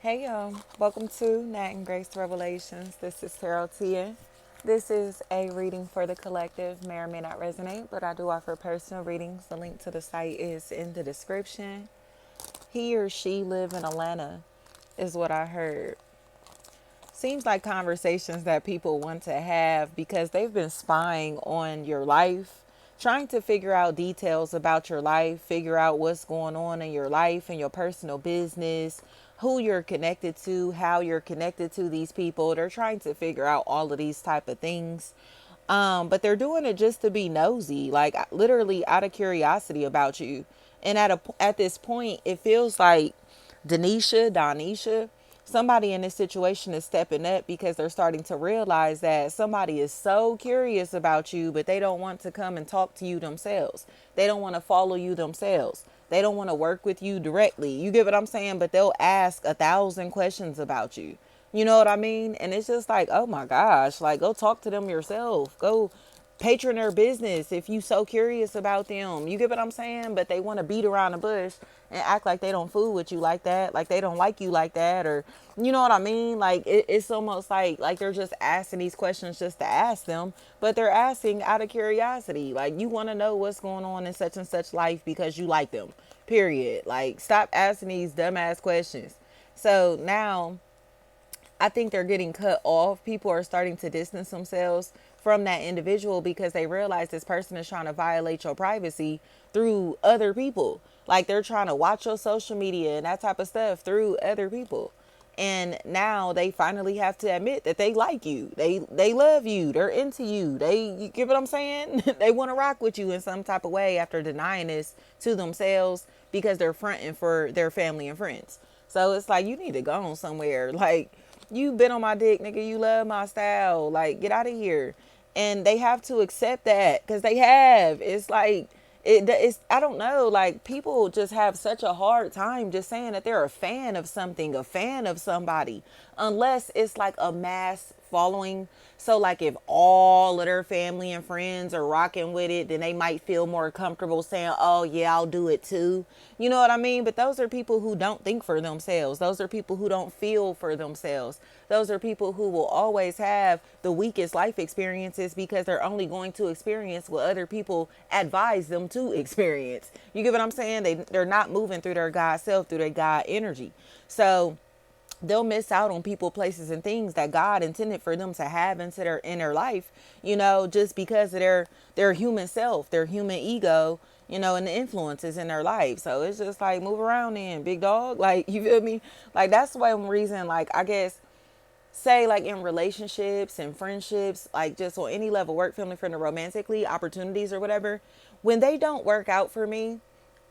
Hey y'all, welcome to Nat and Grace Revelations. This is Tarot Tia. This is a reading for the collective. May or may not resonate, but I do offer personal readings. The link to the site is in the description. He or she live in Atlanta, is what I heard. Seems like conversations that people want to have because they've been spying on your life, trying to figure out details about your life, figure out what's going on in your life and your personal business, who you're connected to, how you're connected to these people. They're trying to figure out all of these type of things. But they're doing it just to be nosy, like literally out of curiosity about you. And at this point, it feels like Donisha, somebody in this situation is stepping up because they're starting to realize that somebody is so curious about you, but they don't want to come and talk to you themselves. They don't want to follow you themselves. They don't want to work with you directly. You get what I'm saying? But they'll ask 1,000 questions about you. You know what I mean? And it's just like, oh my gosh, like go talk to them yourself. Go patron their business if you so curious about them. You get what I'm saying? But they want to beat around the bush and act like they don't fool with you like that, like they don't like you like that, or you know what I mean? Like it's almost like they're just asking these questions just to ask them, but they're asking out of curiosity. Like you want to know what's going on in such and such life because you like them. Period. Like stop asking these dumbass questions. So now I think they're getting cut off. People are starting to distance themselves from that individual because they realize this person is trying to violate your privacy through other people. Like they're trying to watch your social media and that type of stuff through other people. And now they finally have to admit that they like you. They love you. They're into you. You get what I'm saying? They want to rock with you in some type of way after denying this to themselves because they're fronting for their family and friends. So it's like you need to go on somewhere. Like you been on my dick, nigga. You love my style. Like get out of here. And they have to accept that because they have. It's like it's I don't know, like people just have such a hard time just saying that they're a fan of something, a fan of somebody, unless it's like a mass following. So like if all of their family and friends are rocking with it, then they might feel more comfortable saying, oh yeah, I'll do it too. You know what I mean? But those are people who don't think for themselves. Those are people who don't feel for themselves. Those are people who will always have the weakest life experiences because they're only going to experience what other people advise them to experience. You get what I'm saying? They're not moving through their God self, through their God energy. So they'll miss out on people, places, and things that God intended for them to have into their inner life, just because of their human self, their human ego, and the influences in their life. So it's just like move around then, big dog. Like you feel me? Like that's one reason, like I guess say like in relationships and friendships, like just on any level, work, family, friend, or romantically, opportunities or whatever, when they don't work out for me,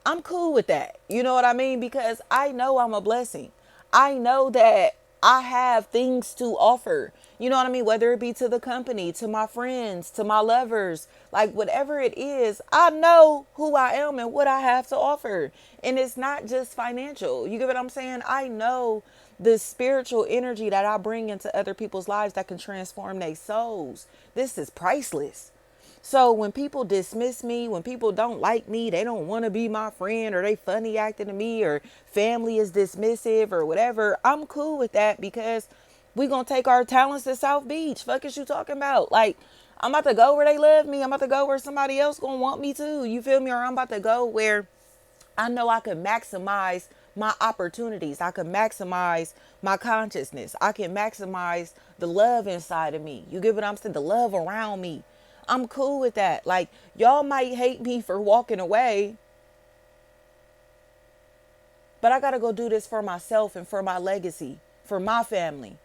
I'm cool with that. You know what I mean? Because I know I'm a blessing. I know that I have things to offer. You know what I mean? Whether it be to the company, to my friends, to my lovers, like whatever it is, I know who I am and what I have to offer. And it's not just financial. You get what I'm saying? I know the spiritual energy that I bring into other people's lives that can transform their souls. This is priceless. So when people dismiss me, when people don't like me, they don't want to be my friend, or they funny acting to me, or family is dismissive or whatever, I'm cool with that because we gonna take our talents to South Beach. Fuck is you talking about? Like I'm about to go where they love me. I'm about to go where somebody else gonna want me too. You feel me? Or I'm about to go where I know I can maximize my opportunities. I can maximize my consciousness. I can maximize the love inside of me. You get what I'm saying? The love around me. I'm cool with that. Like, y'all might hate me for walking away, but I got to go do this for myself and for my legacy, for my family.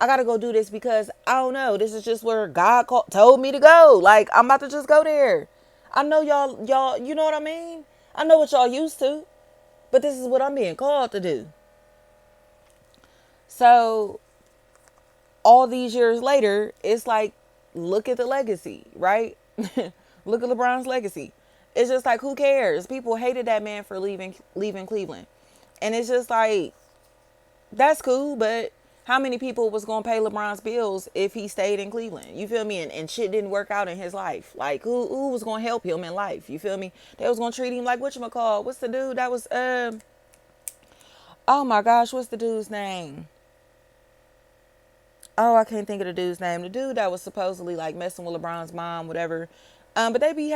I got to go do this because I don't know. This is just where told me to go. Like, I'm about to just go there. I know y'all, you know what I mean? I know what y'all used to, but this is what I'm being called to do. So all these years later, it's like, look at the legacy, right? Look at LeBron's legacy. It's just like, who cares? People hated that man for leaving Cleveland. And it's just like, that's cool, but how many people was going to pay LeBron's bills if he stayed in Cleveland? You feel me? And shit didn't work out in his life. Like, who was going to help him in life? You feel me? They was going to treat him like whatchamacallit. What's the dude that was, Oh my gosh, what's the dude's name? Oh, I can't think of the dude's name. The dude that was supposedly like messing with LeBron's mom, whatever. But they be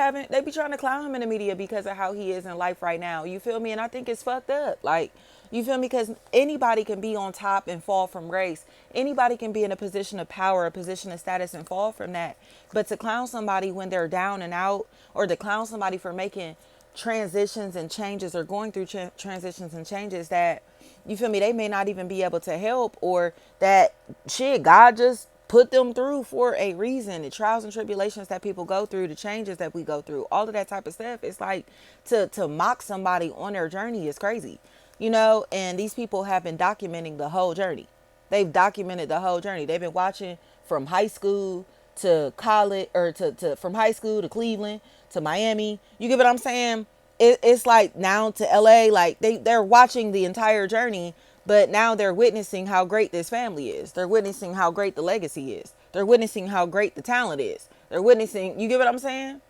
trying to clown him in the media because of how he is in life right now. You feel me? And I think it's fucked up. Like, you feel me? Because anybody can be on top and fall from grace. Anybody can be in a position of power, a position of status, and fall from that. But to clown somebody when they're down and out, or to clown somebody for making transitions and changes, or going through transitions and changes that, you feel me, they may not even be able to help, or that shit, God just put them through for a reason. The trials and tribulations that people go through, the changes that we go through, all of that type of stuff. It's like, to mock somebody on their journey is crazy, you know. And these people have been documenting the whole journey. They've documented the whole journey. They've been watching from high school to college, or to from high school to Cleveland to Miami. You get what I'm saying? It's like now to LA. Like they're watching the entire journey, but now they're witnessing how great this family is. They're witnessing how great the legacy is. They're witnessing how great the talent is. They're witnessing. You get what I'm saying?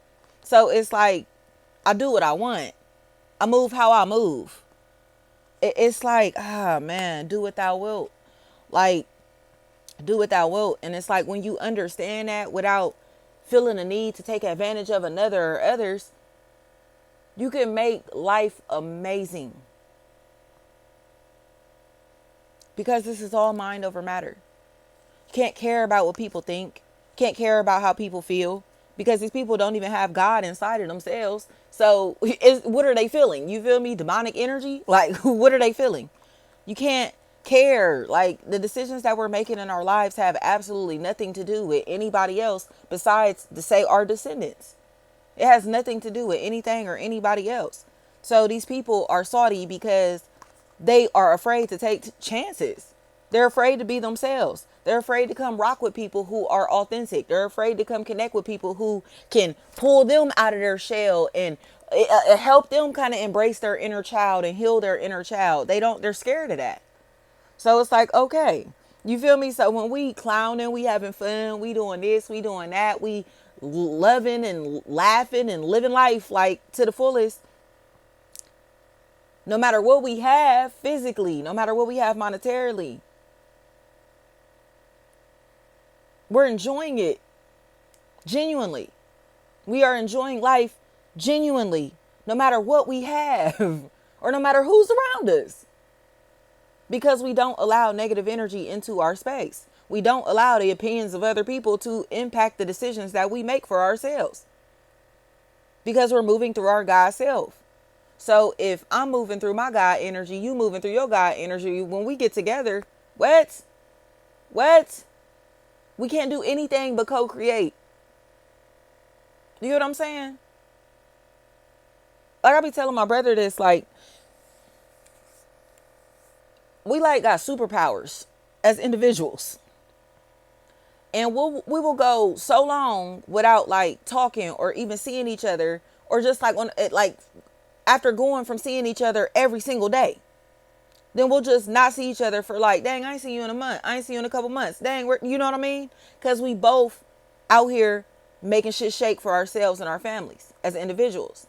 So it's like, I do what I want. I move how I move. It's like, ah, man, do what thou wilt. Like, do what thou wilt. And it's like, when you understand that without feeling the need to take advantage of another or others, you can make life amazing. Because this is all mind over matter. You can't care about what people think. Can't care about how people feel. Because these people don't even have God inside of themselves. So what are they feeling? You feel me? Demonic energy? Like, what are they feeling? You can't care. Like, the decisions that we're making in our lives have absolutely nothing to do with anybody else besides, to say, our descendants. It has nothing to do with anything or anybody else. So these people are salty because they are afraid to take chances. They're afraid to be themselves. They're afraid to come rock with people who are authentic. They're afraid to come connect with people who can pull them out of their shell and help them kind of embrace their inner child and heal their inner child. They're scared of that. So it's like, okay, you feel me? So when we clowning, we having fun, we doing this, we doing that, we loving and laughing and living life like to the fullest. No matter what we have physically, no matter what we have monetarily, we're enjoying it genuinely. We are enjoying life genuinely, no matter what we have or no matter who's around us. Because we don't allow negative energy into our space. We don't allow the opinions of other people to impact the decisions that we make for ourselves. Because we're moving through our God self. So if I'm moving through my God energy, you moving through your God energy, when we get together, what? We can't do anything but co-create. You know what I'm saying? Like, I be telling my brother this, like, we like got superpowers as individuals. And we will go so long without like talking or even seeing each other, or just like on it, like after going from seeing each other every single day. Then we'll just not see each other for like, dang, I ain't seen you in a month. I ain't seen you in a couple months. Dang, you know what I mean? Because we both out here making shit shake for ourselves and our families as individuals.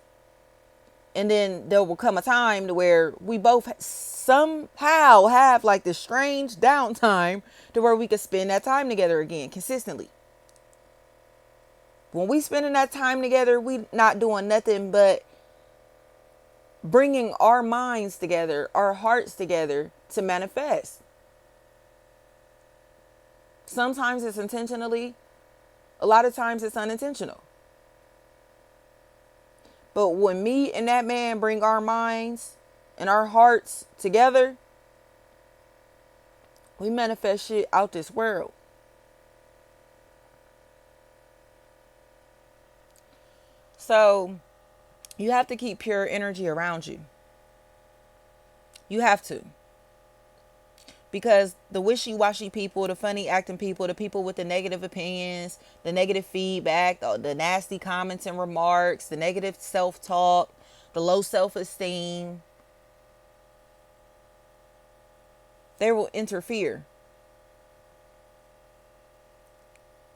And then there will come a time to where we both somehow have like this strange downtime to where we could spend that time together again consistently. When we spending that time together, we not doing nothing but bringing our minds together, our hearts together to manifest. Sometimes it's intentionally, a lot of times it's unintentional. But when me and that man bring our minds and our hearts together, we manifest shit out this world. So you have to keep pure energy around you. You have to. Because the wishy-washy people, the funny acting people, the people with the negative opinions, the negative feedback, the nasty comments and remarks, the negative self-talk, the low self-esteem, they will interfere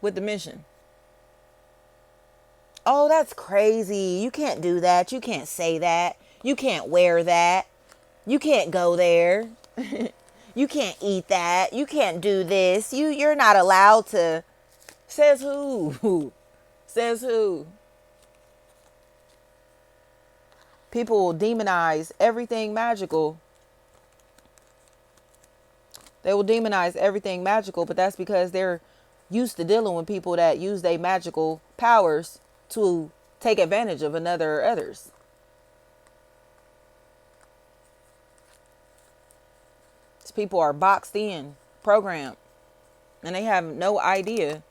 with the mission. Oh, that's crazy. You can't do that. You can't say that. You can't wear that. You can't go there. You can't eat that. You can't do this. You're not allowed to. Says who? Says who? People will demonize everything magical. They will demonize everything magical, but that's because they're used to dealing with people that use their magical powers to take advantage of another or others. These people are boxed in, programmed, and they have no idea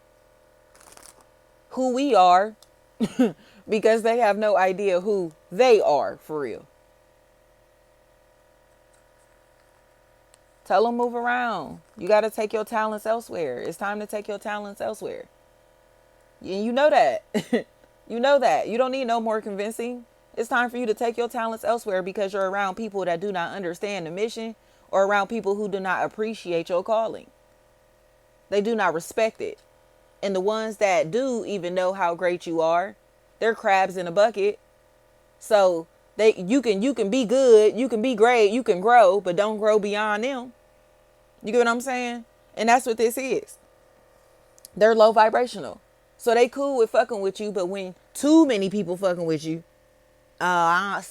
who we are because they have no idea who they are for real. Tell them move around. You got to take your talents elsewhere. It's time to take your talents elsewhere. And you know that. You know that. You don't need no more convincing. It's time for you to take your talents elsewhere because you're around people that do not understand the mission or around people who do not appreciate your calling. They do not respect it. And the ones that do even know how great you are, they're crabs in a bucket. So you can be good, you can be great, you can grow, but don't grow beyond them. You get what I'm saying? And that's what this is. They're low vibrational. So they cool with fucking with you, but when too many people fucking with you, I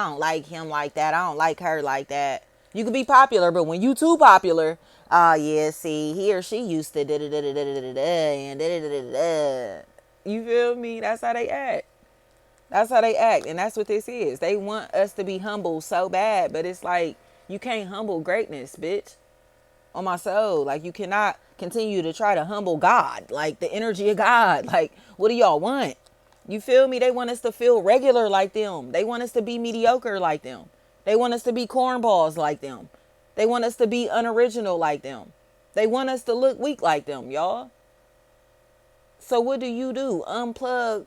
don't like him like that. I don't like her like that. You can be popular, but when you too popular, yeah, see, he or she used to da da da da da da da and da da da da. You feel me? That's how they act. That's how they act, and that's what this is. They want us to be humble so bad, but it's like you can't humble greatness, bitch. On my soul, like you cannot continue to try to humble God, like the energy of God. Like, what do y'all want? You feel me? They want us to feel regular like them. They want us to be mediocre like them. They want us to be cornballs like them. They want us to be unoriginal like them. They want us to look weak like them, y'all. So what do? Unplug,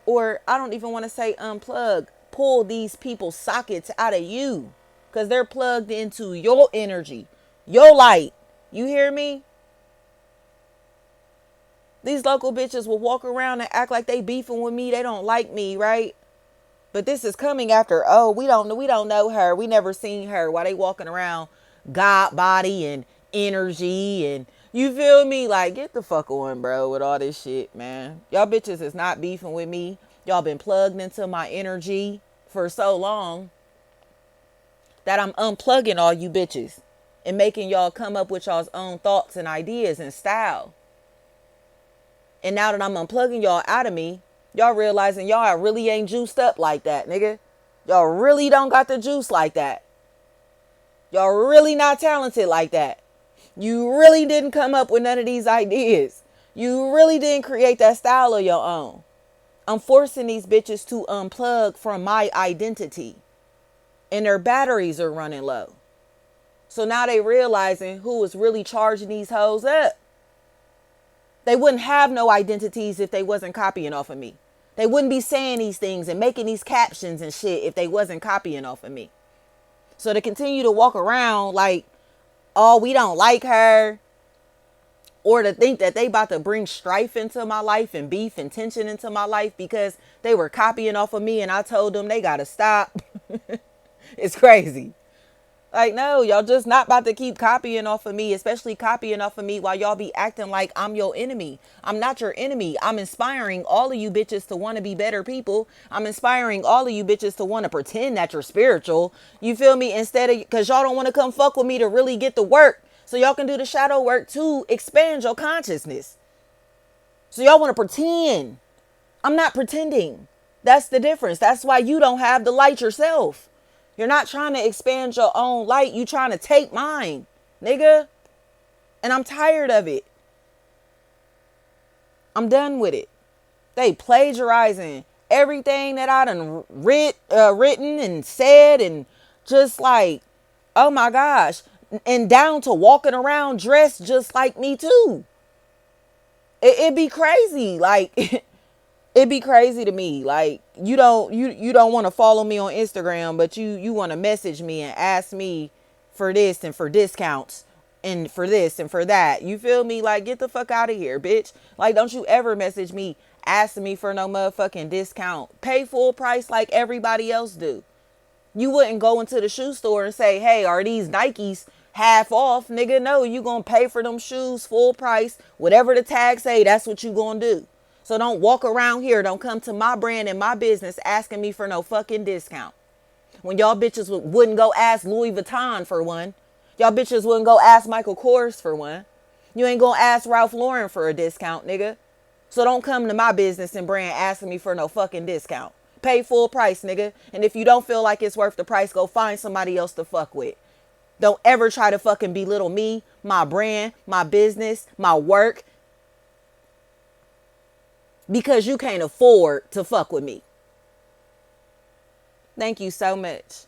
or I don't even want to say unplug, pull these people's sockets out of you because they're plugged into your energy, your light. You hear me? These local bitches will walk around and act like they beefing with me. They don't like me, right? But this is coming after, oh, we don't know her. We never seen her, while they walking around God body and energy, and you feel me? Like, get the fuck on, bro, with all this shit, man. Y'all bitches is not beefing with me. Y'all been plugged into my energy for so long that I'm unplugging all you bitches and making y'all come up with y'all's own thoughts and ideas and style. And now that I'm unplugging y'all out of me, y'all realizing y'all really ain't juiced up like that, nigga. Y'all really don't got the juice like that. Y'all really not talented like that. You really didn't come up with none of these ideas. You really didn't create that style of your own. I'm forcing these bitches to unplug from my identity. And their batteries are running low. So now they realizing who is really charging these hoes up. They wouldn't have no identities if they wasn't copying off of me. They wouldn't be saying these things and making these captions and shit if they wasn't copying off of me. So to continue to walk around like, oh, we don't like her, or to think that they about to bring strife into my life and beef and tension into my life because they were copying off of me and I told them they gotta stop. It's crazy. Like, no, y'all just not about to keep copying off of me, especially copying off of me while y'all be acting like I'm your enemy. I'm not your enemy. I'm inspiring all of you bitches to want to be better people. I'm inspiring all of you bitches to want to pretend that you're spiritual. You feel me? Instead of, because y'all don't want to come fuck with me to really get the work. So y'all can do the shadow work to expand your consciousness. So y'all want to pretend. I'm not pretending. That's the difference. That's why you don't have the light yourself. You're not trying to expand your own light. You trying to take mine, nigga. And I'm tired of it. I'm done with it. They plagiarizing everything that I done written and said, and just like, oh my gosh. And down to walking around dressed just like me too. It'd be crazy. Like, it'd be crazy to me. Like, you don't want to follow me on Instagram, but you want to message me and ask me for this and for discounts and for this and for that. You feel me? Like, get the fuck out of here, bitch. Like, don't you ever message me asking me for no motherfucking discount. Pay full price like everybody else do. You wouldn't go into the shoe store and say, hey, are these Nikes half off? Nigga, no, you gonna pay for them shoes full price. Whatever the tag say, that's what you gonna do. So don't walk around here. Don't come to my brand and my business asking me for no fucking discount. When y'all bitches wouldn't go ask Louis Vuitton for one. Y'all bitches wouldn't go ask Michael Kors for one. You ain't gonna ask Ralph Lauren for a discount, nigga. So don't come to my business and brand asking me for no fucking discount. Pay full price, nigga. And if you don't feel like it's worth the price, go find somebody else to fuck with. Don't ever try to fucking belittle me, my brand, my business, my work, because you can't afford to fuck with me. Thank you so much.